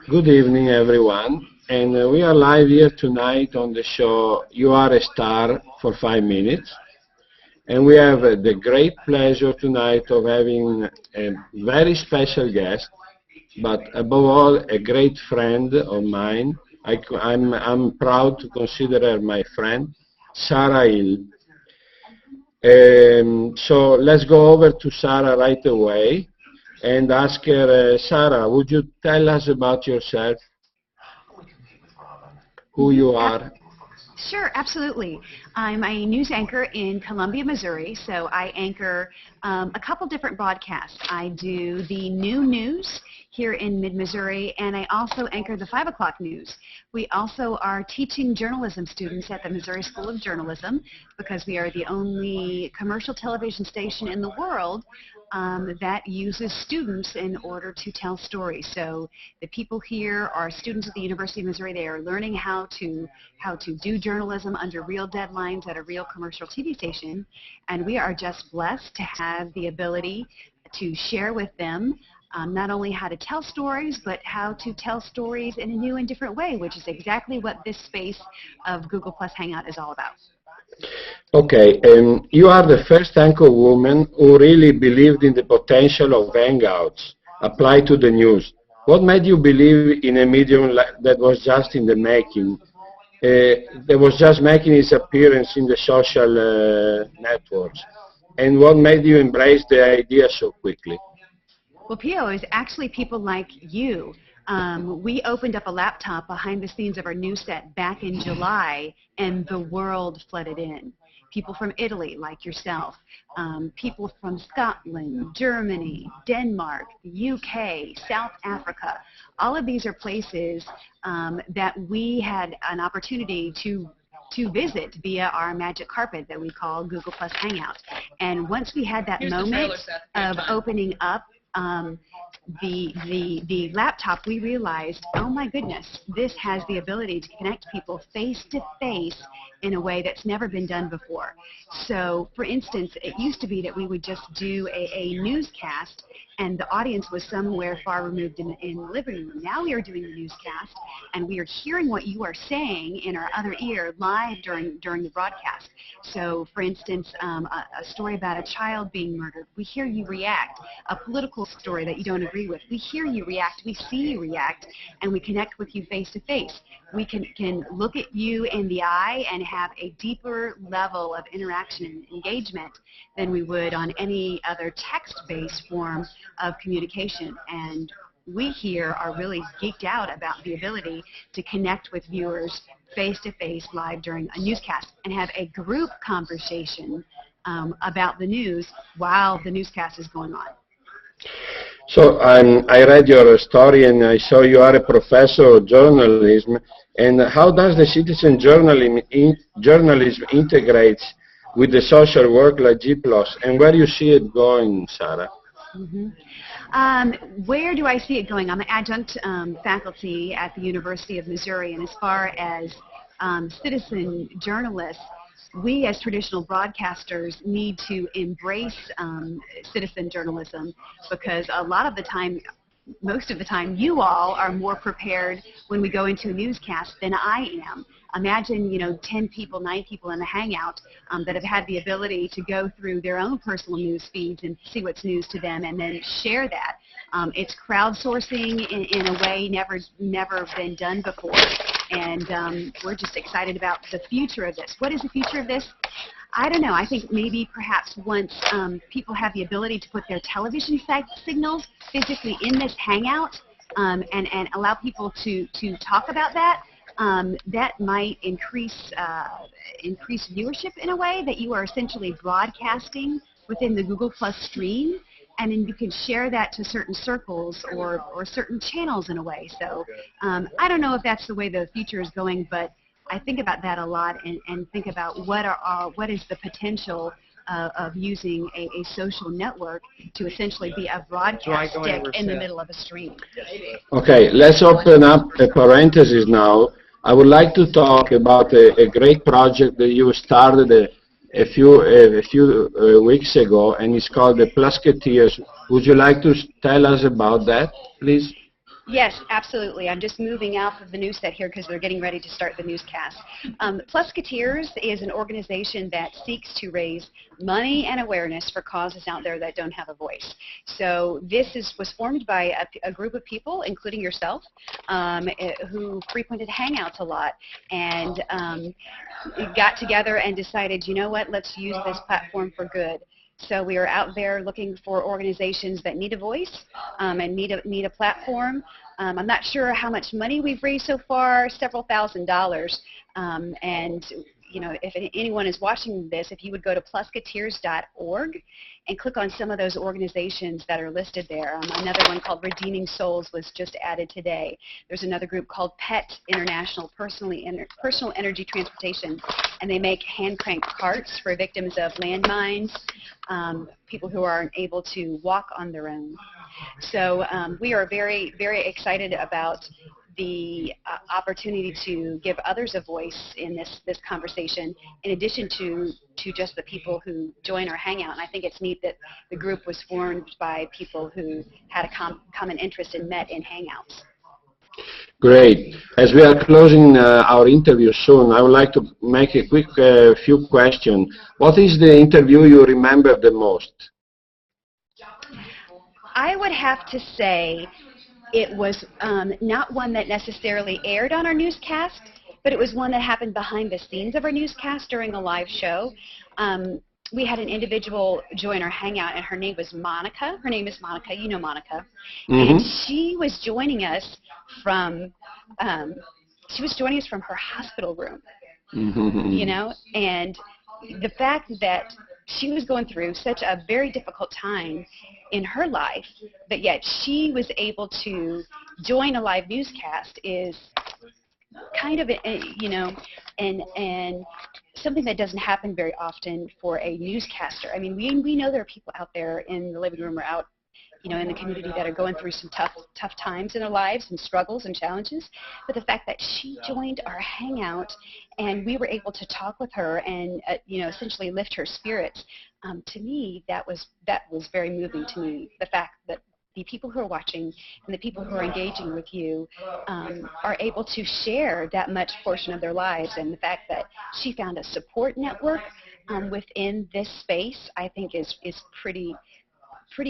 Good evening, everyone. And we are live here tonight on the show You Are a Star for 5 minutes. And we have the great pleasure tonight of having a very special guest, but above all, a great friend of mine. I'm proud to consider her my friend, Sarah Hill. So let's go over to Sarah right away and ask her, Sarah, would you tell us about yourself, who you are? Sure, absolutely. I'm a news anchor in Columbia, Missouri, so I anchor a couple different broadcasts. I do the new news here in mid-Missouri, and I also anchor the 5 o'clock news. We also are teaching journalism students at the Missouri School of Journalism because we are the only commercial television station in the world that uses students in order to tell stories. So the people here are students at the University of Missouri. They are learning how to do journalism under real deadlines at a real commercial TV station, and we are just blessed to have the ability to share with them not only how to tell stories, but how to tell stories in a new and different way, which is exactly what this space of Google Plus Hangout is all about. Okay, you are the first anchor woman who really believed in the potential of Hangouts applied to the news. What made you believe in a medium that was just in the making, that was just making its appearance in the social networks? And what made you embrace the idea so quickly? Well, Pio, is actually people like you. We opened up a laptop behind the scenes of our news set back in July, and the world flooded in. People from Italy, like yourself, people from Scotland, Germany, Denmark, the UK, South Africa. All of these are places that we had an opportunity to visit via our magic carpet that we call Google Plus Hangout. And once we had that moment of opening up the laptop, we realized, oh my goodness, this has the ability to connect people face to face in a way that's never been done before. So, for instance, it used to be that we would just do a newscast and the audience was somewhere far removed in the living room. Now we are doing the newscast and we are hearing what you are saying in our other ear live during the broadcast. So, for instance, a story about a child being murdered, we hear you react. A political story that you don't agree with, we hear you react, we see you react, and we connect with you face to face. We can look at you in the eye and have a deeper level of interaction and engagement than we would on any other text-based form of communication. And we here are really geeked out about the ability to connect with viewers face-to-face live during a newscast and have a group conversation about the news while the newscast is going on. So I read your story and I saw you are a professor of journalism. And how does the citizen journalism integrate with the social work like G+, and where do you see it going, Sarah? Where do I see it going? I'm an adjunct faculty at the University of Missouri, and as far as citizen journalists, we as traditional broadcasters need to embrace citizen journalism because a lot of the time, most of the time, you all are more prepared when we go into a newscast than I am. Imagine, 10 people, 9 people in a hangout that have had the ability to go through their own personal news feeds and see what's news to them and then share that. It's crowdsourcing in a way never been done before. And we're just excited about the future of this. What is the future of this? I don't know. I think maybe perhaps once people have the ability to put their television signals physically in this hangout and allow people to talk about that, that might increase viewership in a way that you are essentially broadcasting within the Google Plus stream. And then you can share that to certain circles or certain channels in a way. So I don't know if that's the way the future is going, but I think about that a lot and think about what is the potential of using a social network to essentially be a broadcast stick in the middle of a stream. Okay, let's open up a parenthesis now. I would like to talk about a great project that you started a few weeks ago, and it's called the Plusketeers. Would you like to tell us about that, please? Yes, absolutely. I'm just moving out of the news set here because they're getting ready to start the newscast. Plusketeers is an organization that seeks to raise money and awareness for causes out there that don't have a voice. So this was formed by a group of people, including yourself, who frequented Hangouts a lot and got together and decided, you know what, let's use this platform for good. So we are out there looking for organizations that need a voice and need a platform. I'm not sure how much money we've raised so far, several $1,000s. And you know, if anyone is watching this, if you would go to plusketeers.org and click on some of those organizations that are listed there. Another one called Redeeming Souls was just added today. There's another group called PET International, Personal Energy Transportation, and they make hand-cranked carts for victims of landmines, people who aren't able to walk on their own. So we are very, very excited about the opportunity to give others a voice in this conversation, in addition to just the people who join our Hangout. And I think it's neat that the group was formed by people who had a common interest and met in Hangouts. Great. As we are closing our interview soon, I would like to make a quick few questions. What is the interview you remember the most? I would have to say it was not one that necessarily aired on our newscast, but it was one that happened behind the scenes of our newscast during a live show. We had an individual join our Hangout, and her name was Monica. Her name is Monica. You know Monica. Mm-hmm. And she was joining us from her hospital room. Mm-hmm. You know, and the fact that she was going through such a very difficult time in her life, but yet she was able to join a live newscast is kind of, you know, and something that doesn't happen very often for a newscaster. I mean, we know there are people out there in the living room or out, you know, in the community that are going through some tough times in their lives and struggles and challenges. But the fact that she joined our Hangout and we were able to talk with her and, you know, essentially lift her spirits, to me, that was very moving to me. The fact that the people who are watching and the people who are engaging with you are able to share that much portion of their lives, and the fact that she found a support network within this space, I think is pretty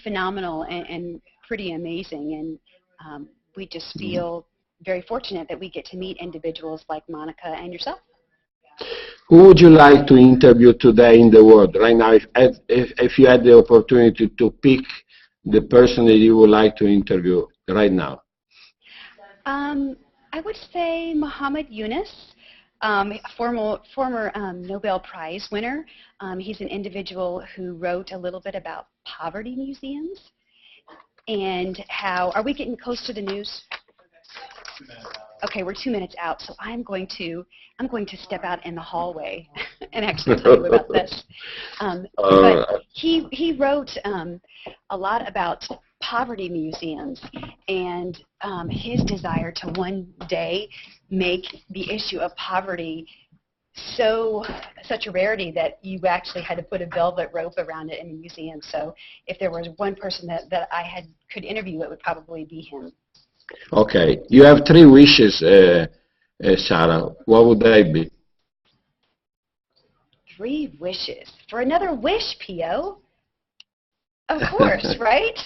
phenomenal and pretty amazing. And we just feel very fortunate that we get to meet individuals like Monica and yourself. Who would you like to interview today in the world right now, if you had the opportunity to pick the person that you would like to interview right now? I would say Muhammad Yunus, former Nobel Prize winner. He's an individual who wrote a little bit about poverty museums and how, are we getting close to the news? Okay, we're 2 minutes out, so I'm going to step out in the hallway and actually tell you about this. But he wrote a lot about poverty museums and his desire to one day make the issue of poverty such a rarity that you actually had to put a velvet rope around it in a museum. So if there was one person that I could interview, it would probably be him. Okay. You have 3 wishes, Sarah. What would they be? 3 wishes. For another wish, Pio? Of course, right?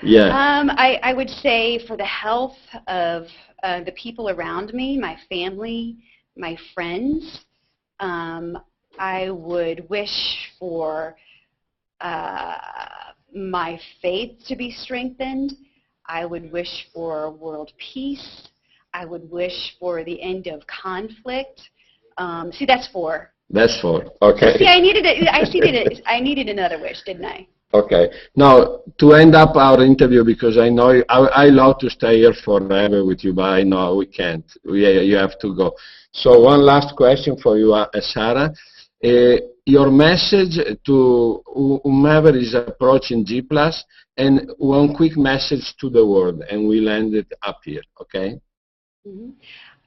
Yeah. I would say for the health of the people around me, my family, my friends. I would wish for my faith to be strengthened. I would wish for world peace. I would wish for the end of conflict. See, that's 4. That's 4. Okay. See, I needed another wish, didn't I? Okay. Now, to end up our interview, because I know I love to stay here forever with you, but I know we can't. You have to go. So one last question for you, Sarah. Your message to whomever is approaching G+, and one quick message to the world, and we'll end it up here, okay? Mm-hmm.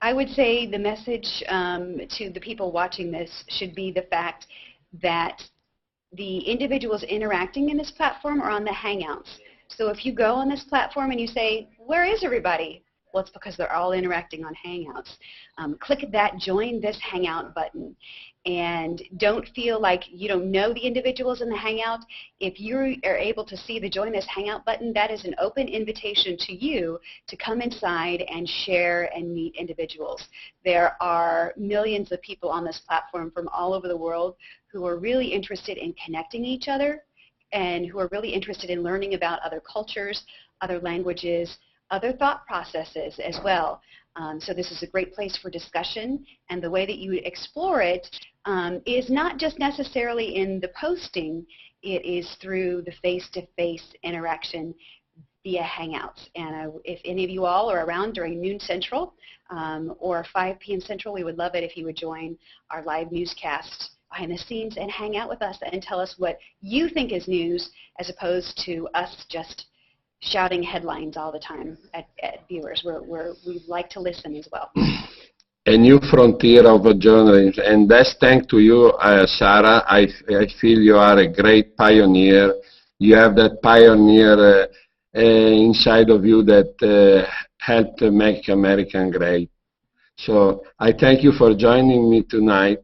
I would say the message to the people watching this should be the fact that the individuals interacting in this platform are on the Hangouts. So if you go on this platform and you say, where is everybody? Well, it's because they're all interacting on Hangouts. Click that Join This Hangout button. And don't feel like you don't know the individuals in the Hangout. If you are able to see the Join This Hangout button, that is an open invitation to you to come inside and share and meet individuals. There are millions of people on this platform from all over the world who are really interested in connecting each other and who are really interested in learning about other cultures, other languages, other thought processes as well. So this is a great place for discussion, and the way that you explore it is not just necessarily in the posting, it is through the face-to-face interaction via Hangouts. And if any of you all are around during noon Central or 5 p.m. Central, we would love it if you would join our live newscast behind the scenes and hang out with us and tell us what you think is news, as opposed to us just shouting headlines all the time at viewers. We like to listen as well. A new frontier of journalism, and that's thanks to you, Sarah. I feel you are a great pioneer. You have that pioneer inside of you that helped make American great. So I thank you for joining me tonight.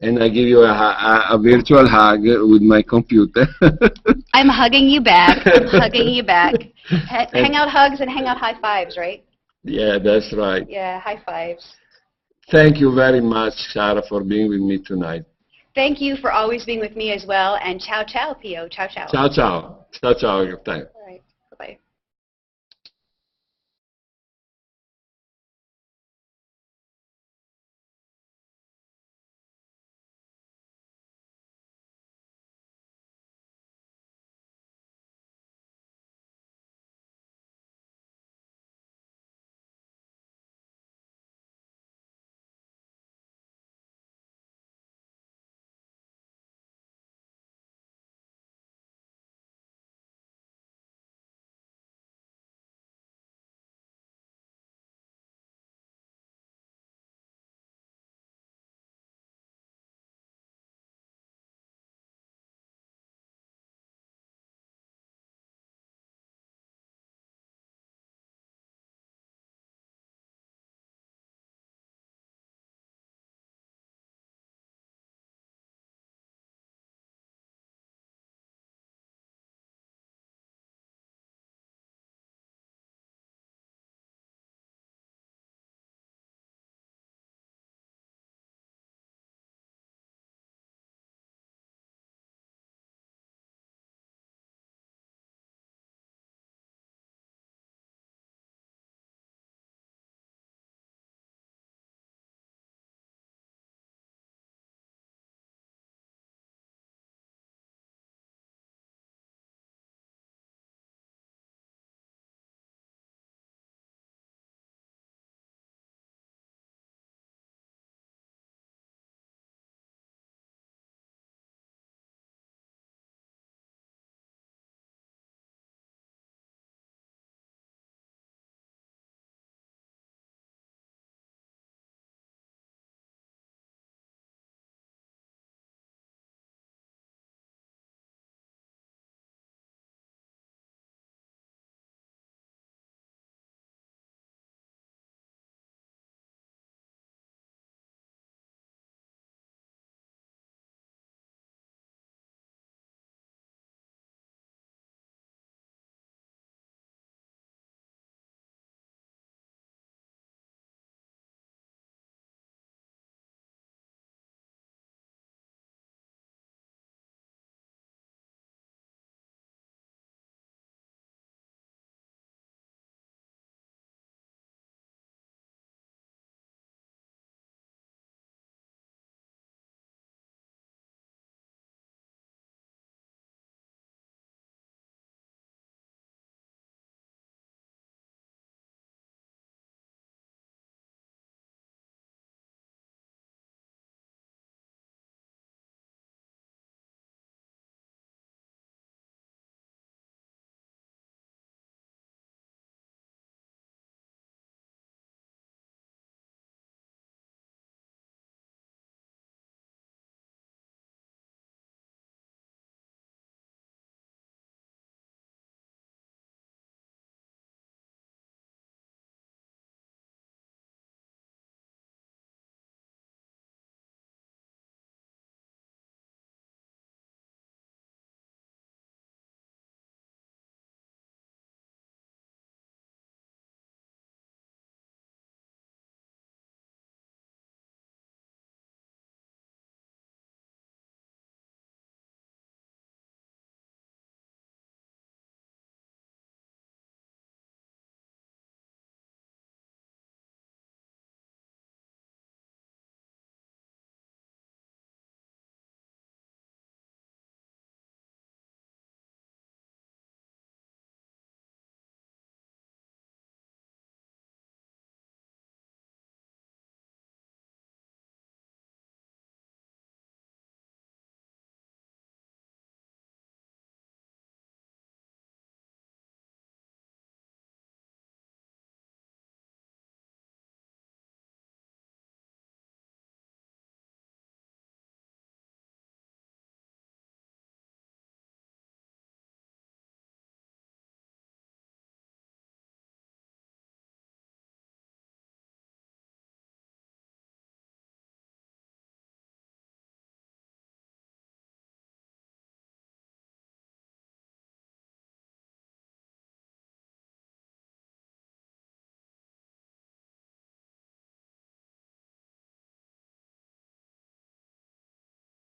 And I give you a virtual hug with my computer. I'm hugging you back. I'm hugging you back. Hangout hugs and hangout high fives, right? Yeah, that's right. Yeah, high fives. Thank you very much, Sarah, for being with me tonight. Thank you for always being with me as well. And ciao, ciao, Pio. Ciao, ciao. Ciao, ciao. Ciao, ciao. All right. Bye-bye.